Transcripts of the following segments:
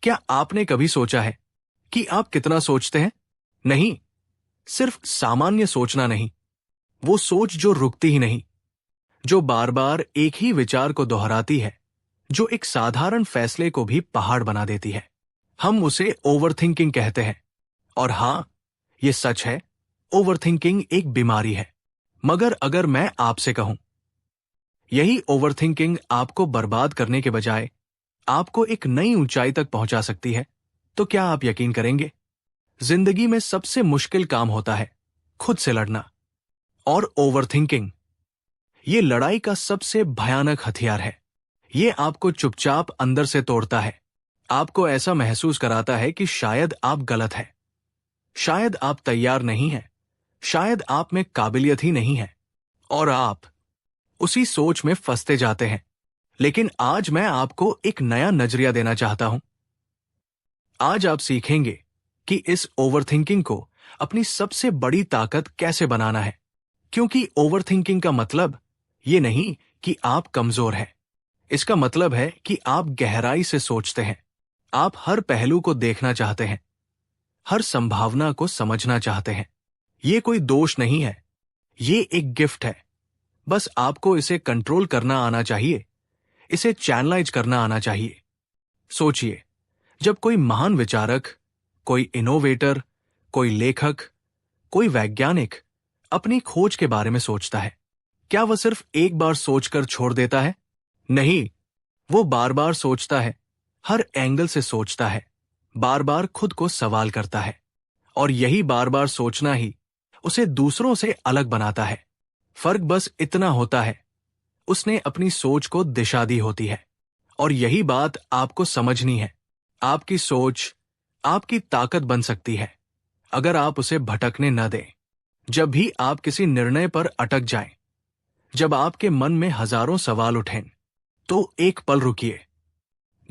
क्या आपने कभी सोचा है कि आप कितना सोचते हैं? नहीं, सिर्फ सामान्य सोचना नहीं, वो सोच जो रुकती ही नहीं, जो बार बार एक ही विचार को दोहराती है, जो एक साधारण फैसले को भी पहाड़ बना देती है। हम उसे ओवरथिंकिंग कहते हैं। और हां, ये सच है, ओवरथिंकिंग एक बीमारी है। मगर अगर मैं आपसे कहूं, यही ओवरथिंकिंग आपको बर्बाद करने के बजाय आपको एक नई ऊंचाई तक पहुंचा सकती है, तो क्या आप यकीन करेंगे? जिंदगी में सबसे मुश्किल काम होता है खुद से लड़ना, और ओवरथिंकिंग ये लड़ाई का सबसे भयानक हथियार है। ये आपको चुपचाप अंदर से तोड़ता है। आपको ऐसा महसूस कराता है कि शायद आप गलत हैं, शायद आप तैयार नहीं हैं, शायद आप में काबिलियत ही नहीं है, और आप उसी सोच में फंसते जाते हैं। लेकिन आज मैं आपको एक नया नजरिया देना चाहता हूं। आज आप सीखेंगे कि इस ओवरथिंकिंग को अपनी सबसे बड़ी ताकत कैसे बनाना है। क्योंकि ओवरथिंकिंग का मतलब ये नहीं कि आप कमजोर हैं। इसका मतलब है कि आप गहराई से सोचते हैं। आप हर पहलू को देखना चाहते हैं, हर संभावना को समझना चाहते हैं। ये कोई दोष नहीं है, ये एक गिफ्ट है। बस आपको इसे कंट्रोल करना आना चाहिए, इसे चैनलाइज करना आना चाहिए। सोचिए, जब कोई महान विचारक, कोई इनोवेटर, कोई लेखक, कोई वैज्ञानिक अपनी खोज के बारे में सोचता है, क्या वह सिर्फ एक बार सोचकर छोड़ देता है? नहीं, वो बार बार सोचता है, हर एंगल से सोचता है, बार बार खुद को सवाल करता है। और यही बार बार सोचना ही उसे दूसरों से अलग बनाता है। फर्क बस इतना होता है, उसने अपनी सोच को दिशा दी होती है। और यही बात आपको समझनी है। आपकी सोच आपकी ताकत बन सकती है, अगर आप उसे भटकने न दें। जब भी आप किसी निर्णय पर अटक जाएं, जब आपके मन में हजारों सवाल उठें, तो एक पल रुकिए,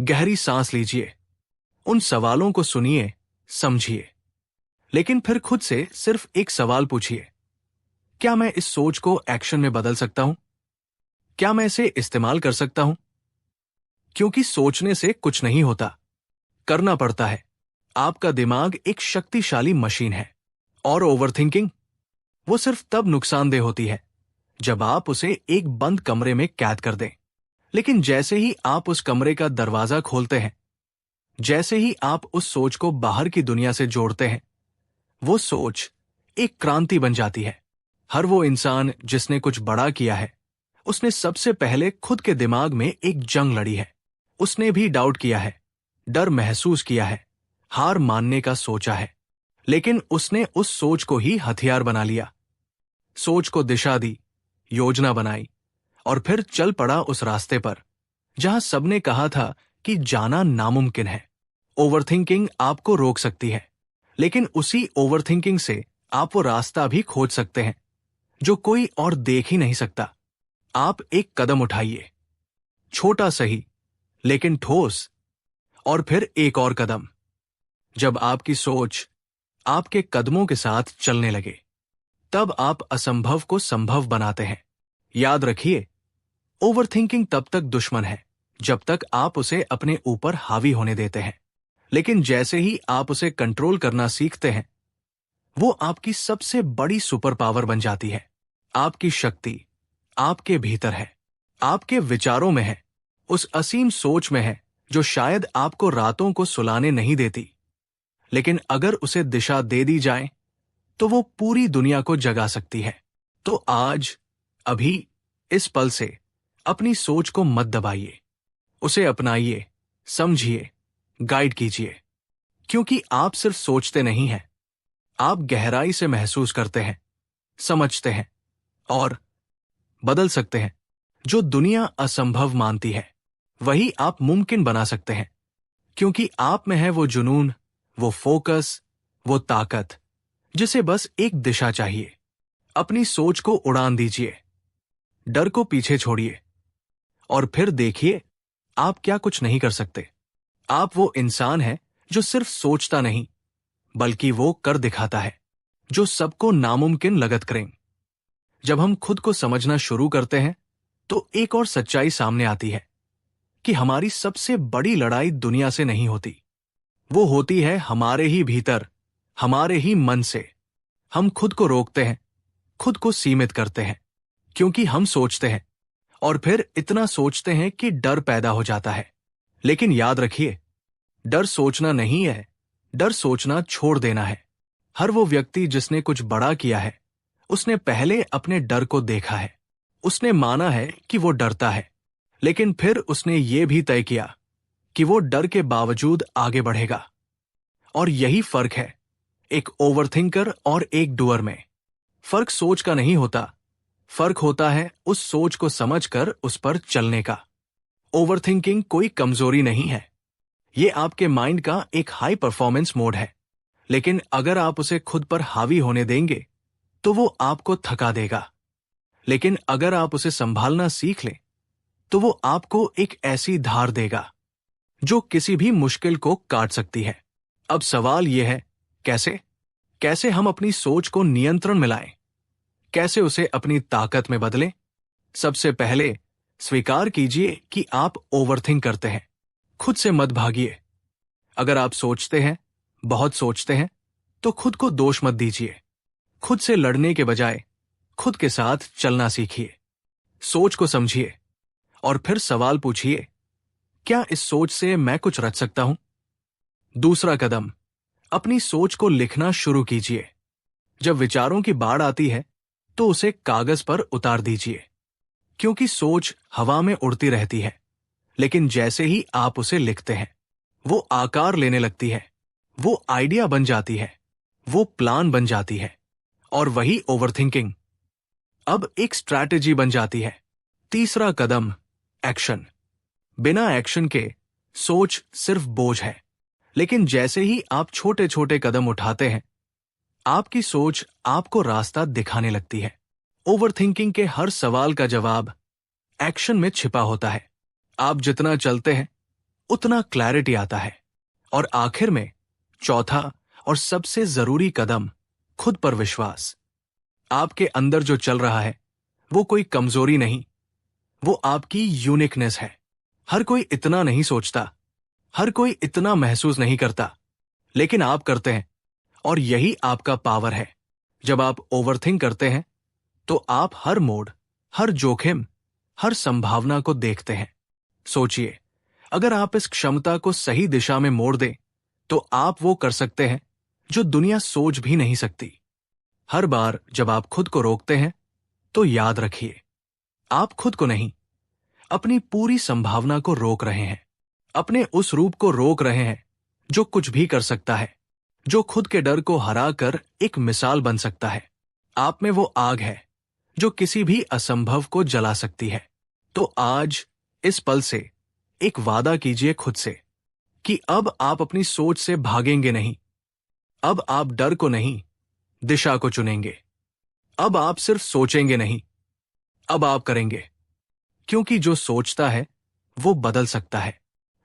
गहरी सांस लीजिए, उन सवालों को सुनिए, समझिए। लेकिन फिर खुद से सिर्फ एक सवाल पूछिए, क्या मैं इस सोच को एक्शन में बदल सकता हूं? क्या मैं इसे इस्तेमाल कर सकता हूं? क्योंकि सोचने से कुछ नहीं होता, करना पड़ता है। आपका दिमाग एक शक्तिशाली मशीन है, और ओवरथिंकिंग वो सिर्फ तब नुकसानदेह होती है जब आप उसे एक बंद कमरे में कैद कर दें। लेकिन जैसे ही आप उस कमरे का दरवाजा खोलते हैं, जैसे ही आप उस सोच को बाहर की दुनिया से जोड़ते हैं, वो सोच एक क्रांति बन जाती है। हर वो इंसान जिसने कुछ बड़ा किया है, उसने सबसे पहले खुद के दिमाग में एक जंग लड़ी है। उसने भी डाउट किया है, डर महसूस किया है, हार मानने का सोचा है। लेकिन उसने उस सोच को ही हथियार बना लिया, सोच को दिशा दी, योजना बनाई, और फिर चल पड़ा उस रास्ते पर जहां सबने कहा था कि जाना नामुमकिन है। ओवरथिंकिंग आपको रोक सकती है, लेकिन उसी ओवरथिंकिंग से आप वो रास्ता भी खोज सकते हैं जो कोई और देख ही नहीं सकता। आप एक कदम उठाइए, छोटा सही लेकिन ठोस, और फिर एक और कदम। जब आपकी सोच आपके कदमों के साथ चलने लगे, तब आप असंभव को संभव बनाते हैं। याद रखिए, ओवरथिंकिंग तब तक दुश्मन है जब तक आप उसे अपने ऊपर हावी होने देते हैं। लेकिन जैसे ही आप उसे कंट्रोल करना सीखते हैं, वो आपकी सबसे बड़ी सुपर पावर बन जाती है। आपकी शक्ति आपके भीतर है, आपके विचारों में है, उस असीम सोच में है जो शायद आपको रातों को सुलाने नहीं देती। लेकिन अगर उसे दिशा दे दी जाए, तो वो पूरी दुनिया को जगा सकती है। तो आज, अभी, इस पल से अपनी सोच को मत दबाइए, उसे अपनाइए, समझिए, गाइड कीजिए। क्योंकि आप सिर्फ सोचते नहीं हैं, आप गहराई से महसूस करते हैं, समझते हैं, और बदल सकते हैं। जो दुनिया असंभव मानती है, वही आप मुमकिन बना सकते हैं। क्योंकि आप में है वो जुनून, वो फोकस, वो ताकत, जिसे बस एक दिशा चाहिए। अपनी सोच को उड़ान दीजिए, डर को पीछे छोड़िए, और फिर देखिए आप क्या कुछ नहीं कर सकते। आप वो इंसान है जो सिर्फ सोचता नहीं, बल्कि वो कर दिखाता है जो सबको नामुमकिन लगत करें। जब हम खुद को समझना शुरू करते हैं, तो एक और सच्चाई सामने आती है कि हमारी सबसे बड़ी लड़ाई दुनिया से नहीं होती, वो होती है हमारे ही भीतर, हमारे ही मन से। हम खुद को रोकते हैं, खुद को सीमित करते हैं, क्योंकि हम सोचते हैं और फिर इतना सोचते हैं कि डर पैदा हो जाता है। लेकिन याद रखिए, डर सोचना नहीं है, डर सोचना छोड़ देना है। हर वो व्यक्ति जिसने कुछ बड़ा किया है, उसने पहले अपने डर को देखा है। उसने माना है कि वो डरता है, लेकिन फिर उसने ये भी तय किया कि वो डर के बावजूद आगे बढ़ेगा। और यही फर्क है एक ओवरथिंकर और एक डूअर में। फर्क सोच का नहीं होता, फर्क होता है उस सोच को समझकर उस पर चलने का। ओवरथिंकिंग कोई कमजोरी नहीं है, ये आपके माइंड का एक हाई परफॉर्मेंस मोड है। लेकिन अगर आप उसे खुद पर हावी होने देंगे तो वो आपको थका देगा। लेकिन अगर आप उसे संभालना सीख लें तो वो आपको एक ऐसी धार देगा जो किसी भी मुश्किल को काट सकती है। अब सवाल यह है, कैसे हम अपनी सोच को नियंत्रण में लाएं? कैसे उसे अपनी ताकत में बदलें? सबसे पहले स्वीकार कीजिए कि आप ओवरथिंक करते हैं। खुद से मत भागिए। अगर आप सोचते हैं, बहुत सोचते हैं, तो खुद को दोष मत दीजिए। खुद से लड़ने के बजाय खुद के साथ चलना सीखिए। सोच को समझिए और फिर सवाल पूछिए, क्या इस सोच से मैं कुछ रच सकता हूं? दूसरा कदम, अपनी सोच को लिखना शुरू कीजिए। जब विचारों की बाढ़ आती है तो उसे कागज पर उतार दीजिए, क्योंकि सोच हवा में उड़ती रहती है, लेकिन जैसे ही आप उसे लिखते हैं वो आकार लेने लगती है, वो आइडिया बन जाती है, वो प्लान बन जाती है। और वही ओवरथिंकिंग अब एक स्ट्रैटेजी बन जाती है। तीसरा कदम, एक्शन। बिना एक्शन के सोच सिर्फ बोझ है, लेकिन जैसे ही आप छोटे छोटे कदम उठाते हैं आपकी सोच आपको रास्ता दिखाने लगती है। ओवरथिंकिंग के हर सवाल का जवाब एक्शन में छिपा होता है। आप जितना चलते हैं उतना क्लैरिटी आता है। और आखिर में चौथा और सबसे जरूरी कदम, खुद पर विश्वास। आपके अंदर जो चल रहा है वो कोई कमजोरी नहीं, वो आपकी यूनिकनेस है। हर कोई इतना नहीं सोचता, हर कोई इतना महसूस नहीं करता, लेकिन आप करते हैं और यही आपका पावर है। जब आप ओवरथिंक करते हैं तो आप हर मोड़, हर जोखिम, हर संभावना को देखते हैं। सोचिए, अगर आप इस क्षमता को सही दिशा में मोड़ दें तो आप वो कर सकते हैं जो दुनिया सोच भी नहीं सकती। हर बार जब आप खुद को रोकते हैं तो याद रखिए, आप खुद को नहीं, अपनी पूरी संभावना को रोक रहे हैं। अपने उस रूप को रोक रहे हैं जो कुछ भी कर सकता है, जो खुद के डर को हराकर एक मिसाल बन सकता है। आप में वो आग है जो किसी भी असंभव को जला सकती है। तो आज इस पल से एक वादा कीजिए खुद से कि अब आप अपनी सोच से भागेंगे नहीं। अब आप डर को नहीं, दिशा को चुनेंगे। अब आप सिर्फ सोचेंगे नहीं, अब आप करेंगे। क्योंकि जो सोचता है वो बदल सकता है,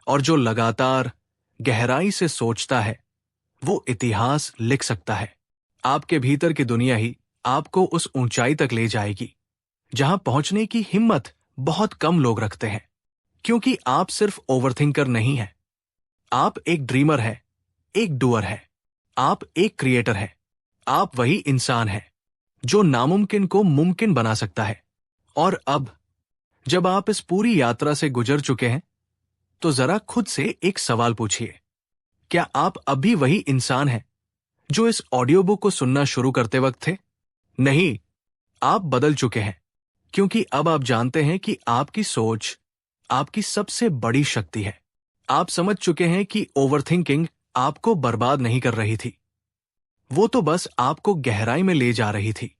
और जो लगातार गहराई से सोचता है वो इतिहास लिख सकता है। आपके भीतर की दुनिया ही आपको उस ऊंचाई तक ले जाएगी जहां पहुंचने की हिम्मत बहुत कम लोग रखते हैं। क्योंकि आप सिर्फ ओवरथिंकर नहीं हैं, आप एक ड्रीमर हैं, एक डूअर है, आप एक क्रिएटर हैं। आप वही इंसान हैं जो नामुमकिन को मुमकिन बना सकता है। और अब जब आप इस पूरी यात्रा से गुजर चुके हैं तो जरा खुद से एक सवाल पूछिए, क्या आप अभी वही इंसान हैं जो इस ऑडियो बुक को सुनना शुरू करते वक्त थे? नहीं, आप बदल चुके हैं, क्योंकि अब आप जानते हैं कि आपकी सोच आपकी सबसे बड़ी शक्ति है। आप समझ चुके हैं कि ओवरथिंकिंग आपको बर्बाद नहीं कर रही थी, वो तो बस आपको गहराई में ले जा रही थी,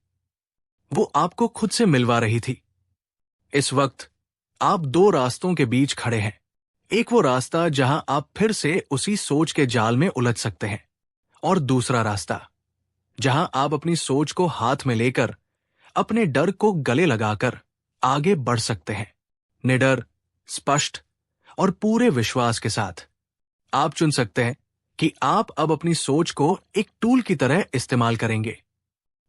वो आपको खुद से मिलवा रही थी। इस वक्त आप दो रास्तों के बीच खड़े हैं। एक वो रास्ता जहां आप फिर से उसी सोच के जाल में उलझ सकते हैं, और दूसरा रास्ता जहां आप अपनी सोच को हाथ में लेकर अपने डर को गले लगाकर आगे बढ़ सकते हैं, निडर, स्पष्ट और पूरे विश्वास के साथ। आप चुन सकते हैं कि आप अब अपनी सोच को एक टूल की तरह इस्तेमाल करेंगे।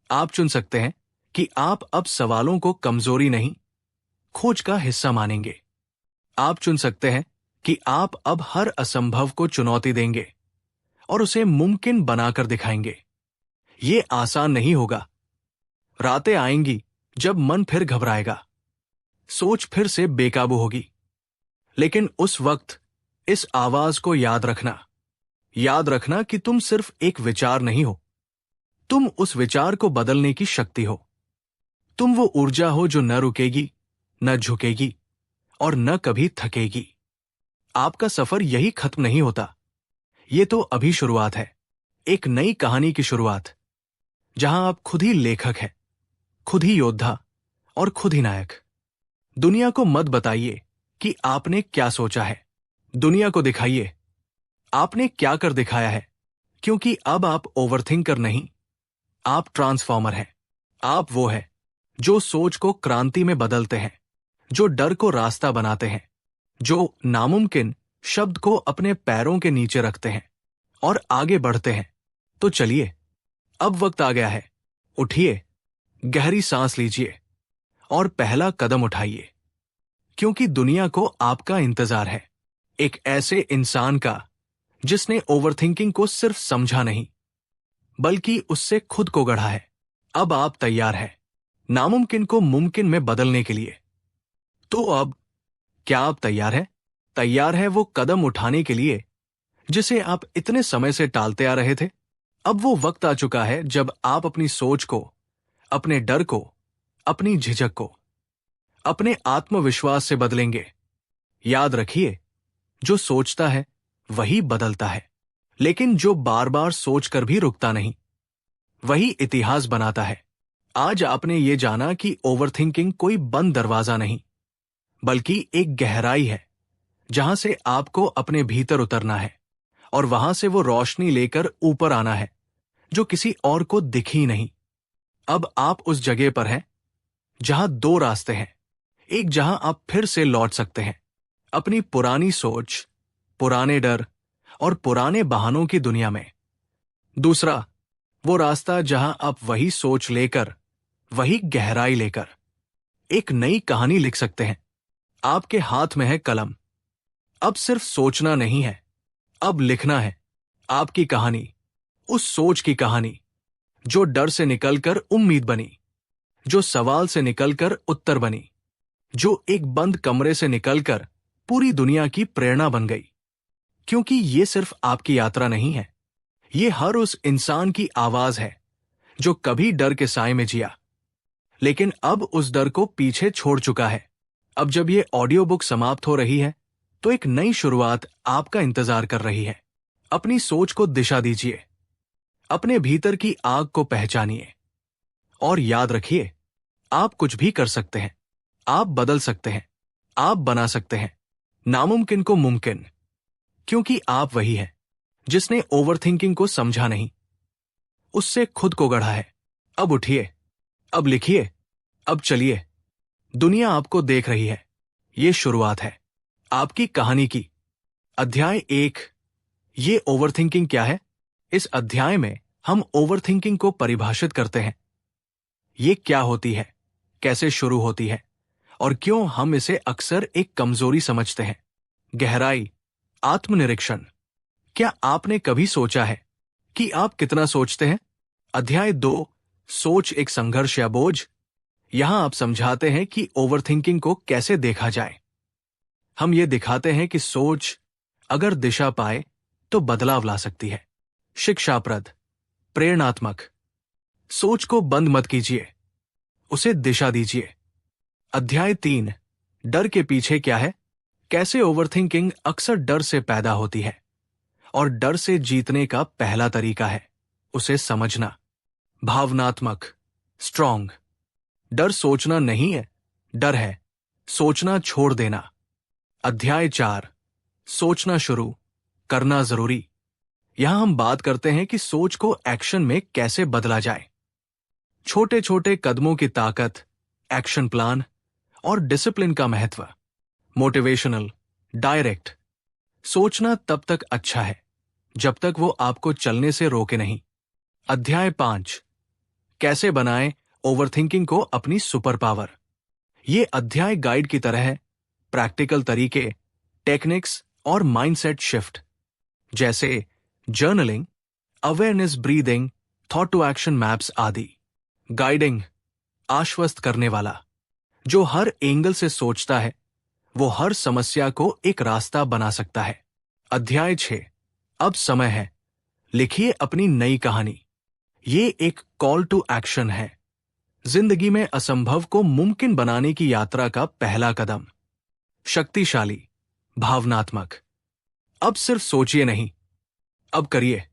आप चुन सकते हैं कि आप अब सवालों को कमजोरी नहीं, खोज का हिस्सा मानेंगे। आप चुन सकते हैं कि आप अब हर असंभव को चुनौती देंगे, और उसे मुमकिन बनाकर दिखाएंगे। ये आसान नहीं होगा। रातें आएंगी जब मन फिर घबराएगा, सोच फिर से बेकाबू होगी। लेकिन उस वक्त इस आवाज को याद रखना कि तुम सिर्फ एक विचार नहीं हो, तुम उस विचार को बदलने की शक्ति हो। तुम वो ऊर्जा हो जो न रुकेगी, न झुकेगी और न कभी थकेगी। आपका सफर यही खत्म नहीं होता। ये तो अभी शुरुआत है, एक नई कहानी की शुरुआत, जहां आप खुद ही लेखक हैं, खुद ही योद्धा और खुद ही नायक। दुनिया को मत बताइए कि आपने क्या सोचा है, दुनिया को दिखाइए आपने क्या कर दिखाया है। क्योंकि अब आप ओवरथिंकर नहीं, आप ट्रांसफॉर्मर हैं। आप वो है जो सोच को क्रांति में बदलते हैं, जो डर को रास्ता बनाते हैं, जो नामुमकिन शब्द को अपने पैरों के नीचे रखते हैं और आगे बढ़ते हैं। तो चलिए, अब वक्त आ गया है। उठिए, गहरी सांस लीजिए और पहला कदम उठाइए, क्योंकि दुनिया को आपका इंतजार है। एक ऐसे इंसान का जिसने ओवरथिंकिंग को सिर्फ समझा नहीं, बल्कि उससे खुद को गढ़ा है। अब आप तैयार हैं नामुमकिन को मुमकिन में बदलने के लिए। तो अब क्या आप तैयार हैं? तैयार है वो कदम उठाने के लिए जिसे आप इतने समय से टालते आ रहे थे? अब वो वक्त आ चुका है जब आप अपनी सोच को, अपने डर को, अपनी झिझक को अपने आत्मविश्वास से बदलेंगे। याद रखिए, जो सोचता है वही बदलता है, लेकिन जो बार बार सोचकर भी रुकता नहीं, वही इतिहास बनाता है। आज आपने ये जाना कि ओवरथिंकिंग कोई बंद दरवाजा नहीं, बल्कि एक गहराई है जहां से आपको अपने भीतर उतरना है और वहां से वो रोशनी लेकर ऊपर आना है जो किसी और को दिखी नहीं। अब आप उस जगह पर हैं जहां दो रास्ते हैं। एक जहां आप फिर से लौट सकते हैं अपनी पुरानी सोच, पुराने डर और पुराने बहानों की दुनिया में। दूसरा वो रास्ता जहां आप वही सोच लेकर, वही गहराई लेकर एक नई कहानी लिख सकते हैं। आपके हाथ में है कलम। अब सिर्फ सोचना नहीं है, अब लिखना है आपकी कहानी, उस सोच की कहानी जो डर से निकलकर उम्मीद बनी, जो सवाल से निकलकर उत्तर बनी, जो एक बंद कमरे से निकलकर पूरी दुनिया की प्रेरणा बन गई। क्योंकि ये सिर्फ आपकी यात्रा नहीं है, ये हर उस इंसान की आवाज है जो कभी डर के साए में जिया, लेकिन अब उस डर को पीछे छोड़ चुका है। अब जब ये ऑडियो बुक समाप्त हो रही है, तो एक नई शुरुआत आपका इंतजार कर रही है। अपनी सोच को दिशा दीजिए, अपने भीतर की आग को पहचानिए और याद रखिए, आप कुछ भी कर सकते हैं, आप बदल सकते हैं, आप बना सकते हैं नामुमकिन को मुमकिन। क्योंकि आप वही हैं जिसने ओवरथिंकिंग को समझा नहीं, उससे खुद को गढ़ा है। अब उठिए, अब लिखिए, अब चलिए। दुनिया आपको देख रही है। ये शुरुआत है आपकी कहानी की। अध्याय 1, ये ओवरथिंकिंग क्या है? इस अध्याय में हम ओवरथिंकिंग को परिभाषित करते हैं। ये क्या होती है, कैसे शुरू होती है और क्यों हम इसे अक्सर एक कमजोरी समझते हैं। गहराई, आत्मनिरीक्षण। क्या आपने कभी सोचा है कि आप कितना सोचते हैं? अध्याय 2, सोच एक संघर्ष या बोझ। यहां आप समझाते हैं कि ओवरथिंकिंग को कैसे देखा जाए। हम ये दिखाते हैं कि सोच अगर दिशा पाए तो बदलाव ला सकती है। शिक्षाप्रद, प्रेरणात्मक। सोच को बंद मत कीजिए, उसे दिशा दीजिए। अध्याय 3, डर के पीछे क्या है? कैसे ओवरथिंकिंग अक्सर डर से पैदा होती है और डर से जीतने का पहला तरीका है उसे समझना। भावनात्मक, स्ट्रॉन्ग। डर सोचना नहीं है, डर है सोचना छोड़ देना। अध्याय 4, सोचना शुरू करना जरूरी। यहां हम बात करते हैं कि सोच को एक्शन में कैसे बदला जाए। छोटे छोटे कदमों की ताकत, एक्शन प्लान और डिसिप्लिन का महत्व। Motivational, direct. सोचना तब तक अच्छा है जब तक वो आपको चलने से रोके नहीं। अध्याय 5, कैसे बनाएं ओवरथिंकिंग को अपनी सुपर पावर। ये अध्याय गाइड की तरह है, प्रैक्टिकल तरीके, टेक्निक्स और माइंडसेट शिफ्ट, जैसे journaling, awareness breathing, thought to action maps आदि। गाइडिंग, आश्वस्त करने वाला, जो हर एंगल से सोचता है वो हर समस्या को एक रास्ता बना सकता है। अध्याय 6, अब समय है, लिखिए अपनी नई कहानी। ये एक कॉल टू एक्शन है, जिंदगी में असंभव को मुमकिन बनाने की यात्रा का पहला कदम। शक्तिशाली, भावनात्मक। अब सिर्फ सोचिए नहीं, अब करिए।